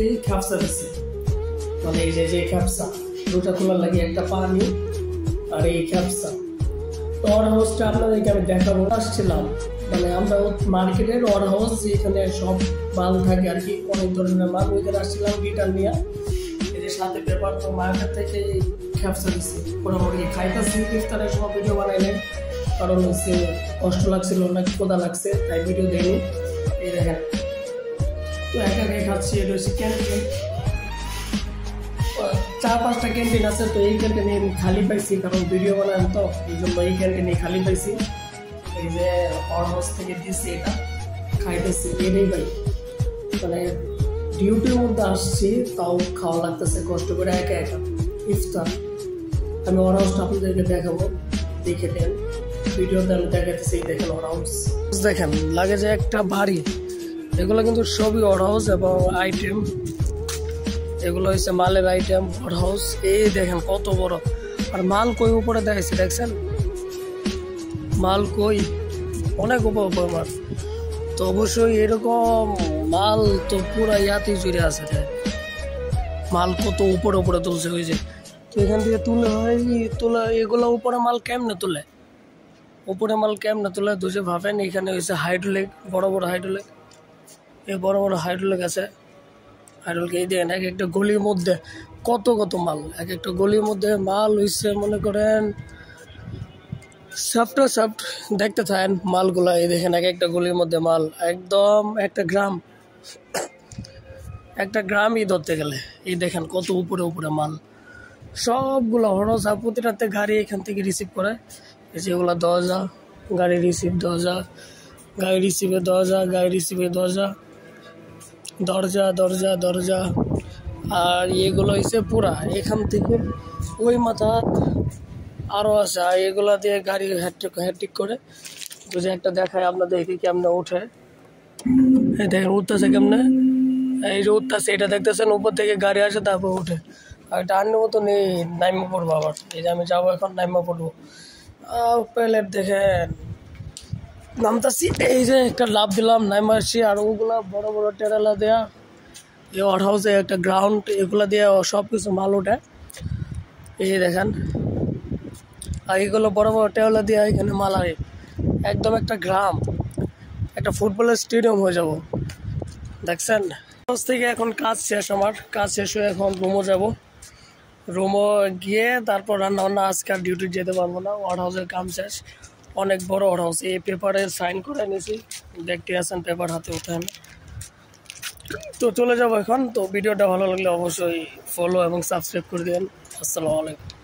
এই খ্যাপসা দিচ্ছে, মানে এই যে খ্যাপসা দুটা খোলার লাগে, একটা পানি আর এই খ্যাপসা। তো ওয়ার হাউসটা আপনাদেরকে আমি দেখাবো। আসছিলাম মানে আমরা মার্কেটের ওয়ার হাউস, যেখানে সব মাল থাকে আর কি, অনেক ধরনের মাল। ওইখানে আসছিলাম গিটার নিয়ে, এই যে সাথে পেপার। তো মার্কেট থেকে খ্যাপসা দিচ্ছি, মোটামুটি খাইতেছি। ইফতারের সময় ভিডিও বানাই নাই, কারণ হচ্ছে কষ্ট লাগছিল, অনেক ক্ষুধা লাগছে, তাই ভিডিও দেয়নি। এই দেখেন, তো একা একা খাচ্ছি। এটা হচ্ছে ক্যান্টিন, 4-5টা ক্যান্টিন আছে। তো এই ক্যান্টিনে আমি খালি পাইছি, কারণ ভিডিও বানালাম, তো এই জন্য এই ক্যান্টিনে খালি পাইছি। এই যে ওয়ার হাউস থেকে দিচ্ছি, এটা খাইতেছি। এটাই ভাই মানে ডিউটির মধ্যে আসছি, তাও খাওয়া লাগতেছে কষ্ট করে একা একা। ইফতার আমি ওয়ার হাউসটা আপনাদেরকে দেখাবো, দেখে দেন ভিডিওতে। আমি দেখাতেছি, দেখেন ওয়ার হাউস। দেখেন লাগে যে একটা বাড়ি, এগুলো কিন্তু সবই ওয়ার হাউস এবং আইটেম। এগুলো হচ্ছে মালের আইটেম, ওয়ার হাউস। এই দেখেন কত বড়, আর মাল কই উপরে দেখাইছে, দেখছেন মাল কই, অনেক উপর মাল। তো অবশ্যই এরকম মাল তো পুরো ইয়াতেই জুড়ে আছে, মাল কত উপরে উপরে তুলছে। ওই যে তো এখান থেকে তুলে হয় তোলা, এগুলো উপরে মাল কেমনে তুলে, উপরে মাল কেমনে তুলে দুজে ভাবেন। এখানে হয়েছে হাইড্রোলিক, বড় বড় হাইড্রোলিক, এই বড় বড় হাইড্রোলিক আছে। হাইড্রোলিক এই দেখেন, এক একটা গলির মধ্যে কত কত মাল, এক একটা গলির মধ্যে মাল হয়েছে মনে করেন সফট সফট। দেখতে থাকেন মালগুলা, এই দেখেন এক একটা গলির মধ্যে মাল, একদম একটা গ্রামই ধরতে গেলে। এই দেখেন কত উপরে উপরে মাল, সবগুলো হরস। আর প্রতিটাতে গাড়ি এখান থেকে রিসিভ করে, যেগুলো দরজা, গাড়ি রিসিভ দরজা, গাড়ি রিসিভে দরজা, গাড়ি রিসিভে দরজা, দরজা দরজা দরজা। আর এগুলো হচ্ছে পুরা এখান থেকে ওই মাথা আরও আছে। আর এগুলা দিয়ে গাড়ি হ্যাট্রিক করে। বুঝে একটা দেখায় আপনাদেরকে কেমনে ওঠে, এই দেখেন উঠতেছে কেমনে, এই যে উঠতেছে, এটা দেখতেছেন উপর থেকে গাড়ি আসে তারপর উঠে। আর এটা আনলে মতো নেই, নাইমা পড়বো আবার। এই যে আমি যাবো এখন, নাইমা পড়বো। প্লেট দেখেন নামতাছি, এই যে একটা লাভ দিলাম, নাইমা আসছি। আর ওগুলা বড় বড় টেরালা দেয়া, এই ওয়ার হাউসে একটা গ্রাউন্ড, এগুলা দিয়ে সব কিছু মাল ওঠে। এই যে দেখেন, আর এগুলো বড় বড় টেরালা দেওয়া, এখানে মাল আরে একদম একটা গ্রাম, একটা ফুটবলের স্টেডিয়াম হয়ে যাব। দেখছেন থেকে এখন কাজ শেষ, আমার কাজ শেষ হয়ে এখন রুমও যাব। রুমও গিয়ে তারপর রান্না বান্না, আজকে আর ডিউটি যেতে পারবো না, ওয়ার হাউসের কাম শেষ। অনেক বড় ওয়ার হাউস, এই পেপারে সাইন করে নিয়েছি, দেখতে আসেন পেপার হাতে উঠে আমি। তো চলে যাবো এখন। তো ভিডিওটা ভালো লাগলে অবশ্যই ফলো এবং সাবস্ক্রাইব করে দেবেন। আসসালামু আলাইকুম।